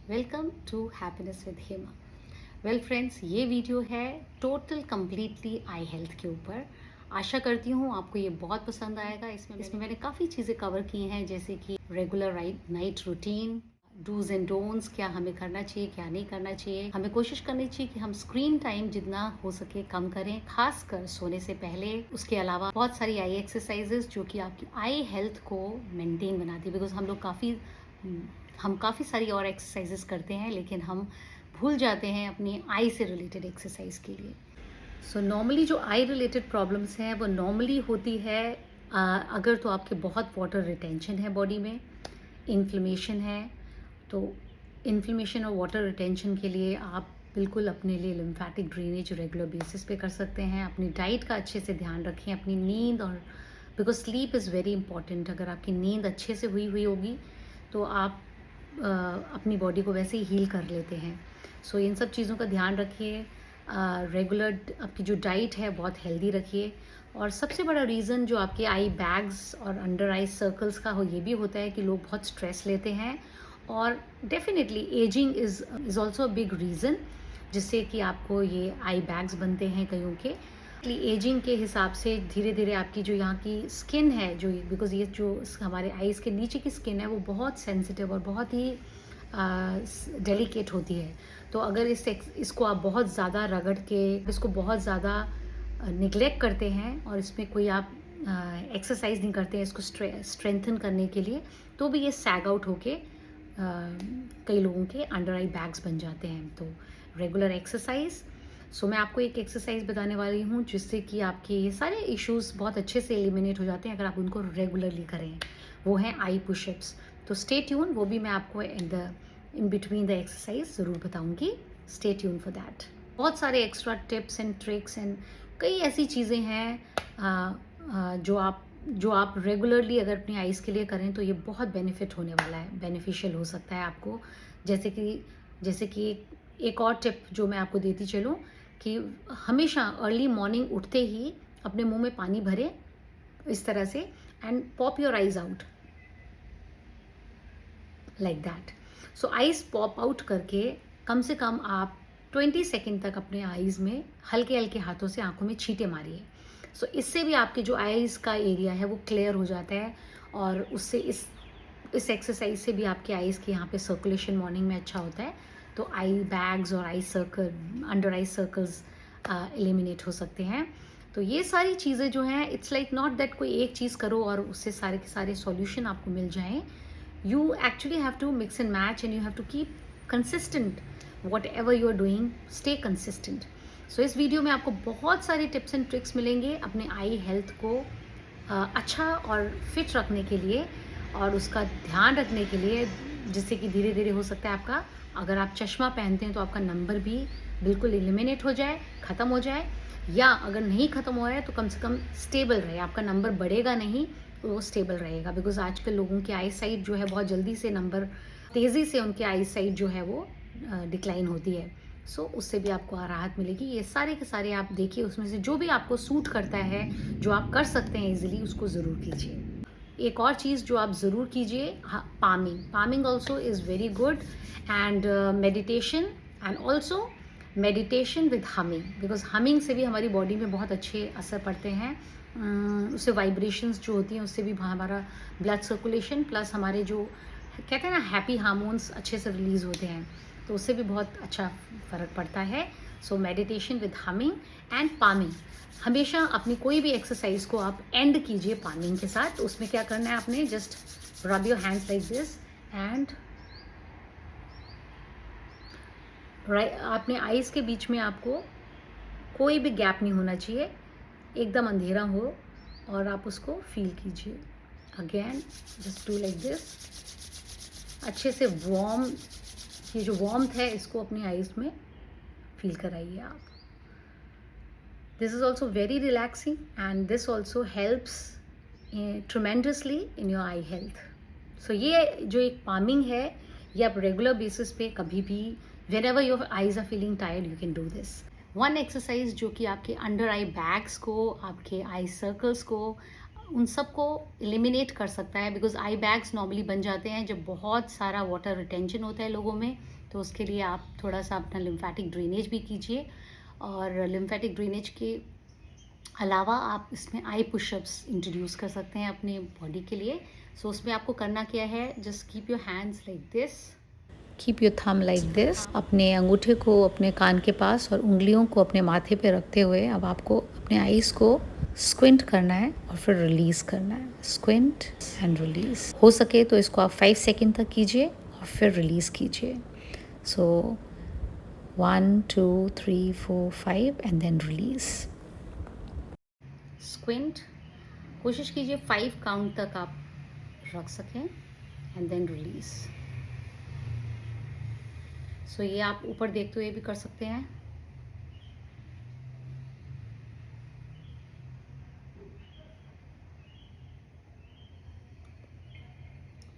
Welcome to happiness with Hema. Well friends, ये video है total completely eye health के ऊपर। आशा करती हूँ आपको ये बहुत पसंद आएगा। इसमें मैंने काफ़ी चीज़ें कवर की हैं, जैसे कि regular night routine, dos and don'ts, क्या हमें करना चाहिए क्या नहीं करना चाहिए। हमें कोशिश करनी चाहिए कि हम स्क्रीन टाइम जितना हो सके कम करें, खासकर सोने से पहले। उसके अलावा बहुत सारी आई एक्सरसाइजेस जो कि आपकी आई हेल्थ को मेंटेन बनाती है, बिकॉज हम काफ़ी सारी और एक्सरसाइजेस करते हैं, लेकिन हम भूल जाते हैं अपनी आई से रिलेटेड एक्सरसाइज के लिए। सो नॉर्मली जो आई रिलेटेड प्रॉब्लम्स हैं वो नॉर्मली होती है अगर तो आपके बहुत वाटर रिटेंशन है बॉडी में, इन्फ्लेमेशन है। तो इन्फ्लेमेशन और वाटर रिटेंशन के लिए आप बिल्कुल अपने लिए लिम्फेटिक ड्रेनेज रेगुलर बेसिस पे कर सकते हैं। अपनी डाइट का अच्छे से ध्यान रखें, अपनी नींद, और because sleep is very important. अगर आपकी नींद अच्छे से हुई होगी तो आप अपनी बॉडी को वैसे ही हील कर लेते हैं। सो इन सब चीज़ों का ध्यान रखिए। रेगुलर आपकी जो डाइट है बहुत हेल्दी रखिए। और सबसे बड़ा रीज़न जो आपके आई बैग्स और अंडर आई सर्कल्स का हो, ये भी होता है कि लोग बहुत स्ट्रेस लेते हैं। और definitely ageing is also a big reason जिससे कि आपको ये आई बैग्स बनते हैं कईयों के। एजिंग के हिसाब से धीरे धीरे आपकी जो यहाँ की स्किन है, जो बिकॉज ये जो हमारे आईज के नीचे की स्किन है वो बहुत सेंसिटिव और बहुत ही डेलिकेट होती है। तो अगर इसको आप बहुत ज़्यादा रगड़ के इसको बहुत ज़्यादा निगलेक्ट करते हैं और इसमें कोई आप एक्सरसाइज नहीं करते हैं इसको स्ट्रेंथन करने के लिए, तो भी ये सैग आउट होके कई लोगों के अंडर आई बैग्स बन जाते हैं। तो रेगुलर एक्सरसाइज। सो मैं आपको एक एक्सरसाइज बताने वाली हूँ जिससे कि आपके ये सारे इश्यूज बहुत अच्छे से एलिमिनेट हो जाते हैं अगर आप उनको रेगुलरली करें। वो हैं आई पुशअप्स। तो स्टे ट्यून, वो भी मैं आपको इन बिटवीन द एक्सरसाइज ज़रूर बताऊँगी। Stay tune for that. बहुत सारे extra tips and tricks and कई ऐसी चीज़ें हैं जो आप रेगुलरली अगर अपनी आइज़ के लिए करें तो ये बहुत बेनिफिट होने वाला है, बेनिफिशियल हो सकता है आपको। जैसे कि एक और टिप जो मैं आपको देती चलूँ कि हमेशा अर्ली मॉर्निंग उठते ही अपने मुंह में पानी भरे इस तरह से, and pop your eyes out like that. So eyes pop out करके कम से कम आप 20 सेकेंड तक अपने आइज में हल्के हल्के हाथों से आंखों में छींटे मारिए। सो इससे भी आपके जो आइज का एरिया है वो क्लियर हो जाता है, और उससे इस एक्सरसाइज से भी आपके आइज के यहाँ पे सर्कुलेशन मॉर्निंग में अच्छा होता है। तो आई बैग्स और अंडर आई सर्कल्स एलिमिनेट हो सकते हैं। तो ये सारी चीज़ें जो हैं, इट्स लाइक नॉट दैट कोई एक चीज़ करो और उससे सारे के सारे सॉल्यूशन आपको मिल जाएं। You actually have to mix and match, and you have to keep consistent. Whatever you are doing, stay consistent. So इस वीडियो में आपको बहुत सारे टिप्स एंड ट्रिक्स मिलेंगे अपने आई हेल्थ को अच्छा और फिट रखने के लिए और उसका ध्यान रखने के लिए, जिससे कि धीरे धीरे हो सकता है आपका, अगर आप चश्मा पहनते हैं तो आपका नंबर भी बिल्कुल एलिमिनेट हो जाए, ख़त्म हो जाए, या अगर नहीं ख़त्म हो रहा है तो कम से कम स्टेबल रहे। आपका नंबर बढ़ेगा नहीं, वो स्टेबल रहेगा। बिकॉज आजकल लोगों की आई साइट जो है बहुत जल्दी से तेज़ी से उनकी आई साइट जो है वो डिक्लाइन होती है। सो उससे भी आपको राहत मिलेगी। ये सारे के सारे आप देखिए, उसमें से जो भी आपको सूट करता है, जो आप कर सकते हैं इजीली, उसको ज़रूर कीजिए। एक और चीज़ जो आप ज़रूर कीजिए, palming also is very good, and meditation, and also meditation with humming, because humming से भी हमारी बॉडी में बहुत अच्छे असर पड़ते हैं। उससे वाइब्रेशंस जो होती हैं उससे भी हमारा ब्लड सर्कुलेशन प्लस हमारे जो कहते हैं ना हैप्पी हार्मोन्स अच्छे से रिलीज़ होते हैं, तो उससे भी बहुत अच्छा फ़र्क पड़ता है। So meditation with humming and palming. हमेशा अपनी कोई भी एक्सरसाइज को आप एंड कीजिए पामिंग के साथ। तो उसमें क्या करना है, आपने just rub your hands like this, and आपने आइज़ के बीच में आपको कोई भी गैप नहीं होना चाहिए, एकदम अंधेरा हो, और आप उसको फील कीजिए। Again just do like this. अच्छे से ये जो वार्मथ है इसको अपनी आईज में फील कराइए आप। This is also very relaxing, and this also helps tremendously in your eye health. सो ये जो एक पामिंग है, ये आप रेगुलर बेसिस पे कभी भी, whenever your eyes are feeling tired, you can do this. One exercise जो कि आपके अंडर आई बैग्स को, आपके आई सर्कल्स को उन सब को एलिमिनेट कर सकता है, बिकॉज आई बैग्स नॉर्मली बन जाते हैं जब बहुत सारा वाटर रिटेंशन होता है लोगों में। तो उसके लिए आप थोड़ा सा अपना लिम्फेटिक ड्रेनेज भी कीजिए, और लिम्फेटिक ड्रेनेज के अलावा आप इसमें आई पुशअप्स इंट्रोड्यूस कर सकते हैं अपने बॉडी के लिए। सो उसमें आपको करना क्या है, just keep your hands like this, keep your thumb like this. अपने अंगूठे को अपने कान के पास और उंगलियों को अपने माथे पे रखते हुए अब आपको अपने आईज को स्क्विंट करना है और फिर रिलीज करना है। Squint and release. हो सके तो इसको आप 5 सेकेंड तक कीजिए और फिर रिलीज कीजिए। सो 1 2 3 4 5 एंड देन रिलीज। स्क्विंट कोशिश कीजिए 5 काउंट तक आप रख सकें एंड देन रिलीज। सो ये आप ऊपर देखते हुए भी कर सकते हैं।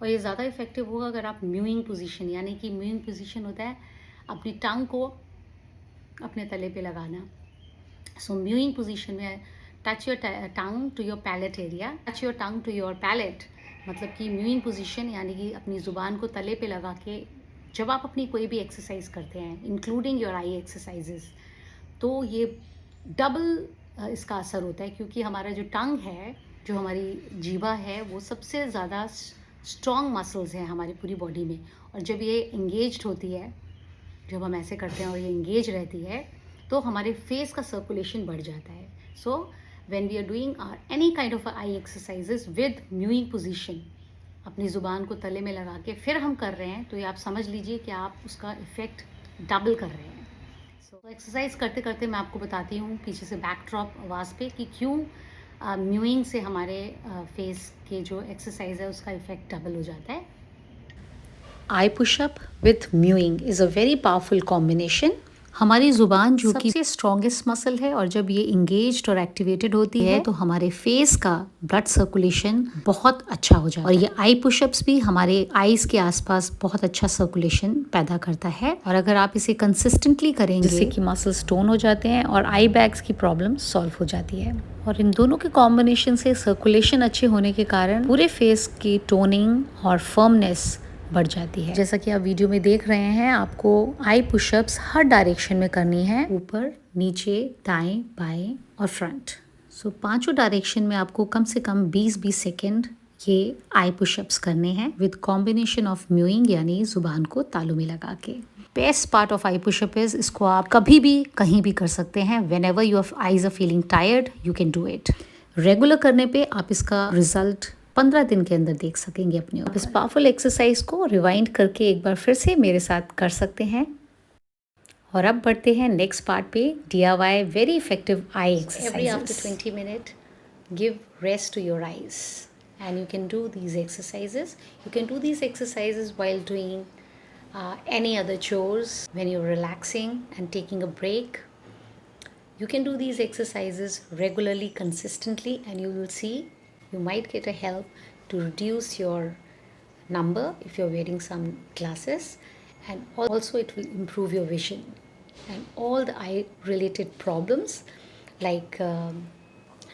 और ये ज़्यादा इफेक्टिव होगा अगर आप म्यूइंग पोजीशन, यानी कि म्यूइंग पोजीशन होता है अपनी टंग को अपने तले पे लगाना। सो म्यूइंग पोजीशन में touch your tongue to your palate area, touch your tongue to your palate, मतलब कि म्यूइंग पोजीशन यानी कि अपनी ज़ुबान को तले पे लगा के जब आप अपनी कोई भी एक्सरसाइज करते हैं, इंक्लूडिंग योर आई एक्सरसाइजेस, तो ये डबल इसका असर होता है, क्योंकि हमारा जो टंग है, जो हमारी जीवा है, वो सबसे ज़्यादा स्ट्रॉन्ग मसल्स हैं हमारी पूरी बॉडी में। और जब ये इंगेज्ड होती है, जब हम ऐसे करते हैं और ये इंगेज रहती है, तो हमारे फेस का सर्कुलेशन बढ़ जाता है। So when we are doing any kind of eye exercises with mewing position, अपनी ज़ुबान को तले में लगा के फिर हम कर रहे हैं, तो ये आप समझ लीजिए कि आप उसका इफ़ेक्ट डबल कर रहे हैं। सो एक्सरसाइज करते करते मैं आपको बताती हूँ पीछे से बैकड्रॉप आवाज़ पे कि क्यों म्यूइंग से हमारे फेस के जो एक्सरसाइज है उसका इफ़ेक्ट डबल हो जाता है। Eye pushup with mewing is a very powerful combination. हमारी ज़ुबान जो कि सबसे स्ट्रॉन्गेस्ट मसल है, और जब ये इंगेज्ड और एक्टिवेटेड होती है तो हमारे फेस का ब्लड सर्कुलेशन बहुत अच्छा हो जाता है। और ये आई पुशअप्स भी हमारे आईज के आसपास बहुत अच्छा सर्कुलेशन पैदा करता है। और अगर आप इसे कंसिस्टेंटली करेंगे, जिससे कि मसल्स टोन हो जाते हैं और आई बैग्स की प्रॉब्लम सॉल्व हो जाती है। और इन दोनों के कॉम्बिनेशन से सर्कुलेशन अच्छे होने के कारण पूरे फेस की टोनिंग और फर्मनेस बढ़ जाती है। जैसा कि आप वीडियो में देख रहे हैं, आपको आई पुशअप्स हर डायरेक्शन में करनी है, ऊपर, नीचे, दाएं, बाएं और फ्रंट। सो पांचों डायरेक्शन में आपको कम से कम 20-20 सेकेंड ये आई पुशअप्स करने हैं विद कॉम्बिनेशन ऑफ म्यूइंग, यानी जुबान को तालू में लगा के। Best part of eye pushup is, इसको आप कभी भी कहीं भी कर सकते हैं। Whenever your eyes are feeling tired, you can do it. Regular करने पे आप इसका रिजल्ट 15 दिन के अंदर देख सकेंगे अपने। आप इस पावरफुल एक्सरसाइज को रिवाइंड करके एक बार फिर से मेरे साथ कर सकते हैं। और अब बढ़ते हैं नेक्स्ट पार्ट पे, DIY very effective eye exercise. Every after 20 minute give rest to your eyes and you can do these exercises. You can do these exercises while doing any other chores, when you're relaxing and taking a break. You can do these exercises regularly, consistently, and you will see you might get a help to reduce your number if you're wearing some glasses, and also it will improve your vision and all the eye related problems like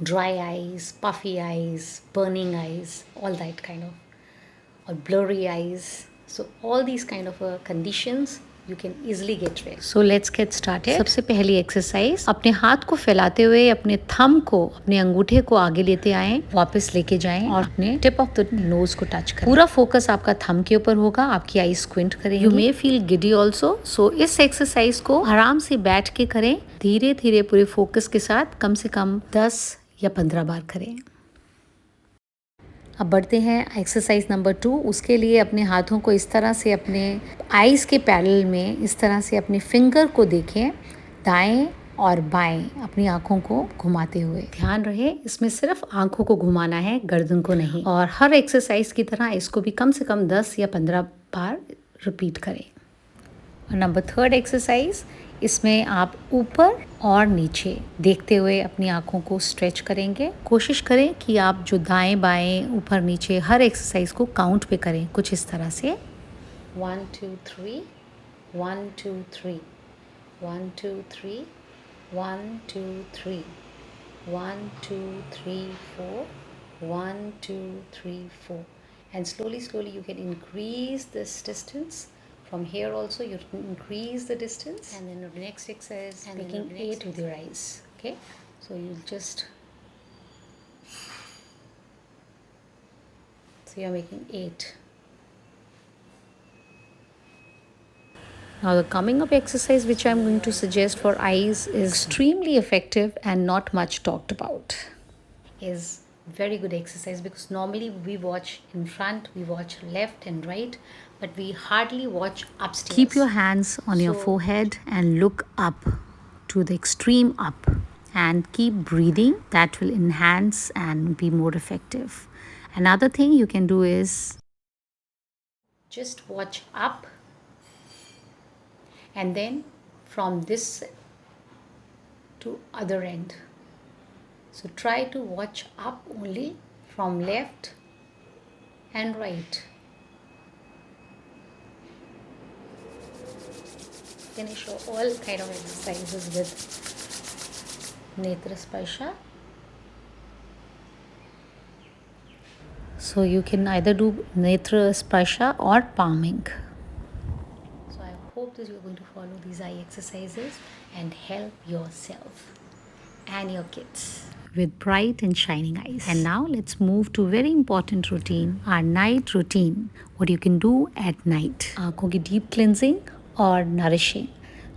dry eyes, puffy eyes, burning eyes, all that kind of, or blurry eyes. So all these kind of conditions you can easily get rid. So let's get started. सबसे पहली exercise, अपने हाथ को फैलाते हुए अपने thumb को, अपने अंगूठे को आगे लेते आएं, वापस लेके जाएं और अपने टिप ऑफ द नोज को टच करें। पूरा फोकस आपका थंब के ऊपर होगा, आपकी आई स्क्विंट करेंगी। You may feel giddy also. So इस एक्सरसाइज को आराम से बैठ के करें, धीरे धीरे पूरे फोकस के साथ कम से कम 10 या 15 बार करें। अब बढ़ते हैं एक्सरसाइज नंबर 2। उसके लिए अपने हाथों को इस तरह से अपने आईज के पैरेलल में इस तरह से अपने फिंगर को देखें, दाएं और बाएं अपनी आंखों को घुमाते हुए। ध्यान रहे इसमें सिर्फ आंखों को घुमाना है, गर्दन को नहीं। और हर एक्सरसाइज की तरह इसको भी कम से कम 10 या 15 बार रिपीट करें। और नंबर 3 एक्सरसाइज, इसमें आप ऊपर और नीचे देखते हुए अपनी आंखों को स्ट्रेच करेंगे। कोशिश करें कि आप जो दाएं बाएं ऊपर नीचे हर एक्सरसाइज को काउंट पे करें, कुछ इस तरह से 1 2 3 1 2 3 1 2 3 1 2 3 1 2 3 4 1, 2, 3, 4. And slowly, slowly you can increase this distance. From here also you can increase the distance. And then the next exercise, making 8 with your eyes. Okay, so you'll just, so you're making 8. Now the coming up exercise which I'm going to suggest for eyes is extremely effective and not much talked about. Is very good exercise because normally we watch in front, we watch left and right, but we hardly watch upstairs. Keep your hands on your forehead and look up to the extreme up and keep breathing. That will enhance and be more effective. Another thing you can do is just watch up and then from this to other end. So try to watch up only from left and right. Can I show all kind of exercises with Netra Sparsha? So you can either do Netra Sparsha or palming. So I hope that you're going to follow these eye exercises and help yourself and your kids with bright and shining eyes. And now let's move to very important routine, our night routine. What you can do at night. आँखों की deep cleansing और nourishing.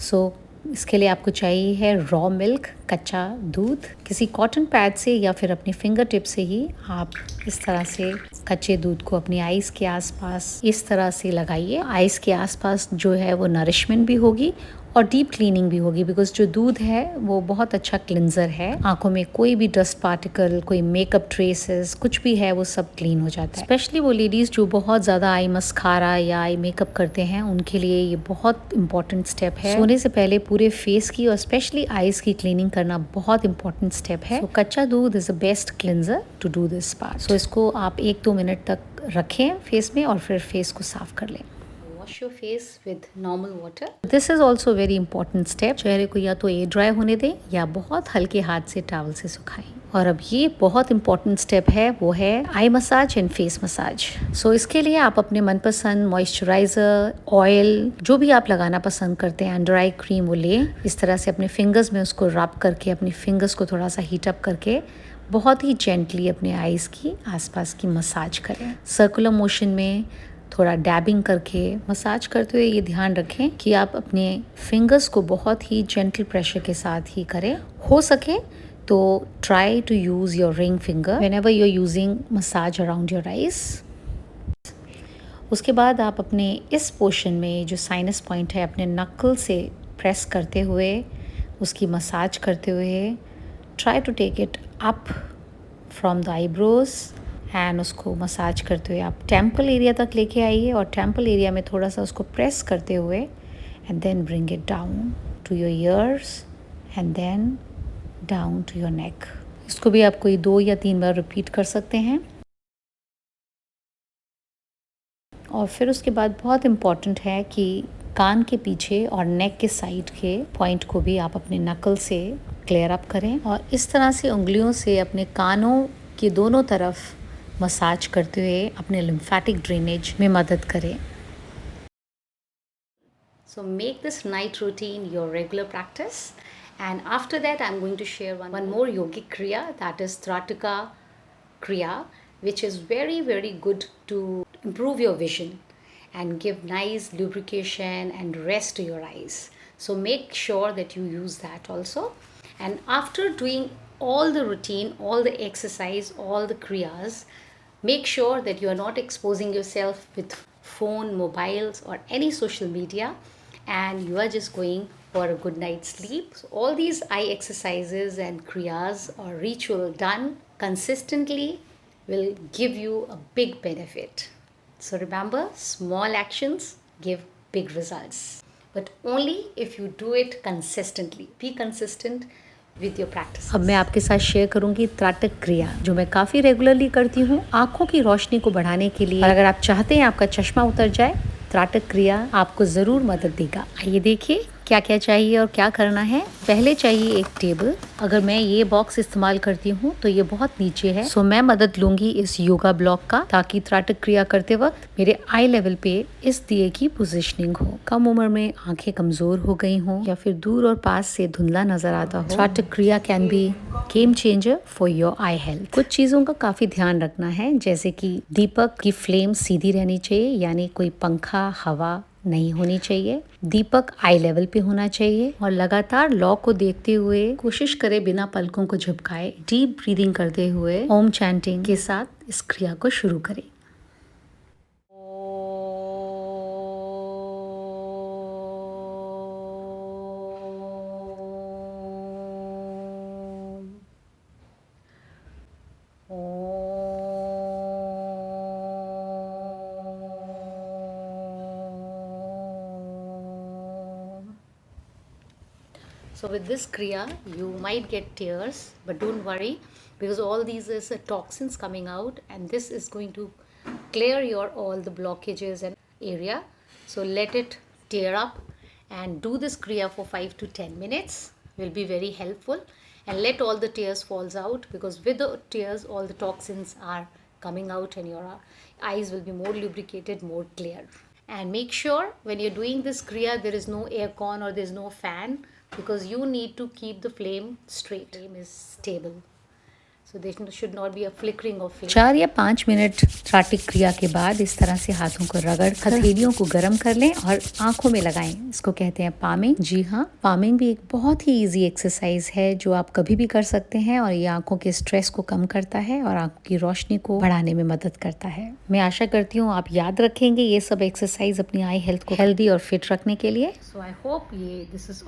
सो इसके लिए आपको चाहिए है raw milk, कच्चा दूध. किसी कॉटन पैड से या फिर अपने फिंगर टिप से ही आप इस तरह से कच्चे दूध को अपनी आइज़ के आसपास इस तरह से लगाइए. आइज़ के आसपास जो है वो नरिशमेंट भी होगी और डीप क्लीनिंग भी होगी बिकॉज जो दूध है वो बहुत अच्छा क्लिनजर है. आंखों में कोई भी डस्ट पार्टिकल, कोई मेकअप ट्रेसेस, कुछ भी है वो सब क्लीन हो जाता है. स्पेशली वो लेडीज़ जो बहुत ज़्यादा आई मस्कारा या आई मेकअप करते हैं उनके लिए ये बहुत इंपॉर्टेंट स्टेप है. सोने से पहले पूरे फेस की और स्पेशली आइज़ की क्लीनिंग करना बहुत इंपॉर्टेंट स्टेप है. So, कच्चा दूध is the best cleanser to do this part. So इसको आप 1-2 मिनट तक रखें फेस में और फिर फेस को साफ कर लें. Wash your face with normal water. This is also very important step. चेहरे को या तो एयर ड्राई होने दें या बहुत हल्के हाथ से टॉवल से सुखाएं. और अब ये बहुत इंपॉर्टेंट स्टेप है, वो है आई मसाज एंड फेस मसाज. सो इसके लिए आप अपने मनपसंद मॉइस्चराइज़र, ऑयल, जो भी आप लगाना पसंद करते हैं, अंडर आई क्रीम वो लें. इस तरह से अपने फिंगर्स में उसको रब करके अपनी फिंगर्स को थोड़ा सा हीट अप करके बहुत ही जेंटली अपने आइज़ की आसपास की मसाज करें. सर्कुलर मोशन में थोड़ा डैबिंग करके मसाज करते हुए ये ध्यान रखें कि आप अपने फिंगर्स को बहुत ही जेंटल प्रेशर के साथ ही करें. हो सके तो try to use your ring finger whenever you are using massage around your eyes. उसके बाद आप अपने इस पोर्शन में जो साइनस पॉइंट है अपने नकल से प्रेस करते हुए उसकी मसाज करते हुए try to take it up from the eyebrows and उसको मसाज करते हुए आप टेम्पल एरिया तक लेके आइए और टेम्पल एरिया में थोड़ा सा उसको प्रेस करते हुए and then bring it down to your ears and then down to your neck. इसको भी आप कोई 2 या 3 बार रिपीट कर सकते हैं. और फिर उसके बाद बहुत इम्पॉर्टेंट है कि कान के पीछे और नेक के साइड के पॉइंट को भी आप अपने नकल से क्लियर अप करें और इस तरह से उंगलियों से अपने कानों के दोनों तरफ मसाज करते हुए अपने लिम्फेटिक ड्रेनेज में मदद करें. So make this night routine your regular practice, and after that I'm going to share one more yogic kriya, that is Trataka kriya, which is very good to improve your vision and give nice lubrication and rest to your eyes. So make sure that you use that also. And after doing all the routine, all the exercise, all the kriyas, make sure that you are not exposing yourself with phone, mobiles or any social media, and you are just going for a good night's sleep. So all these eye exercises and kriyas or ritual done consistently will give you a big benefit. So remember, small actions give big results, but only if you do it consistently. Be consistent with your practice. अब मैं आपके साथ share करूंगी त्राटक क्रिया जो मैं काफ़ी regularly करती हूँ आँखों की रोशनी को बढ़ाने के लिए. और अगर आप चाहते हैं आपका चश्मा उतर जाए, त्राटक क्रिया आपको ज़रूर मदद देगा. आइए देखिए क्या क्या चाहिए और क्या करना है। पहले चाहिए एक टेबल। अगर मैं ये बॉक्स इस्तेमाल करती हूँ तो ये बहुत नीचे है, सो मैं मदद लूंगी इस योगा ब्लॉक का, ताकि त्राटक क्रिया करते वक्त मेरे आई लेवल पे इस दिए की पोजिशनिंग हो। कम उम्र में आंखें कमजोर हो गई हों या फिर दूर और पास से धुंधला नजर आता हो, त्राटक क्रिया can be game changer for your eye health. कुछ चीजों का काफी ध्यान रखना है, जैसे कि दीपक की फ्लेम सीधी रहनी चाहिए, यानी कोई पंखा हवा नहीं होनी चाहिए। दीपक आई लेवल पे होना चाहिए और लगातार लॉ को देखते हुए कोशिश करें बिना पलकों को झपकाए डीप ब्रीदिंग करते हुए ओम चैंटिंग के साथ इस क्रिया को शुरू करें। So with this kriya, you might get tears, but don't worry, because all these is toxins coming out, and this is going to clear your all the blockages and area. So let it tear up, and do this kriya for 5 to 10 minutes. Will be very helpful, and let all the tears falls out, because with the tears all the toxins are coming out, and your eyes will be more lubricated, more clear. And make sure when you're doing this kriya there is no aircon or there is no fan, because you need to keep the flame straight. Flame is stable, so there should not be a flickering of flame. 4 या 5 minute त्राटक क्रिया के बाद इस तरह से हाथों को रगड़ कर हथेलियों को गर्म कर लें और आंखों में लगाएं। इसको कहते हैं पामिंग। जी हाँ, पामिंग भी एक बहुत ही इजी एक्सरसाइज है जो आप कभी भी कर सकते हैं, और ये आंखों के स्ट्रेस को कम करता है और आंखों की रोशनी को बढ़ाने में मदद करता है। मैं आशा करती हूँ आप याद रखेंगे ये सब एक्सरसाइज अपनी आई हेल्थ को हेल्दी और फिट रखने के लिए। सो आई होप ये this is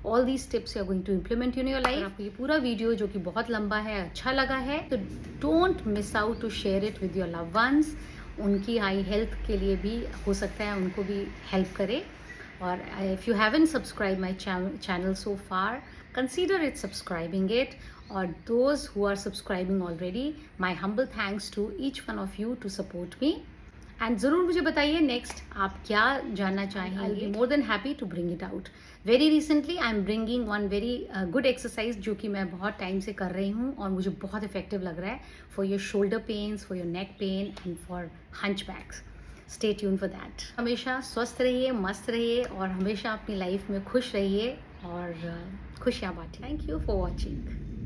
all these tips you are going to implement in your life. आपको ये पूरा वीडियो जो कि बहुत लंबा है अच्छा लगा है तो don't miss out to share it with your loved ones. उनकी आई हेल्थ के लिए भी हो सकता है उनको भी हेल्प करे। और if you haven't subscribed my channel so far, consider it subscribing it. और those who are subscribing already, my humble thanks to each one of you to support me. And ज़रूर मुझे बताइए नेक्स्ट आप क्या जानना चाहेंगे। I be more than happy to bring it out. Very recently I am bringing one very good exercise जो कि मैं बहुत टाइम से कर रही हूँ और मुझे बहुत इफेक्टिव लग रहा है for your shoulder pains, for your neck pain and for hunch backs. Stay tune for that. हमेशा स्वस्थ रहिए, मस्त रहिए और हमेशा अपनी लाइफ में खुश रहिए और खुशियाँ बांटिए। Thank you for watching.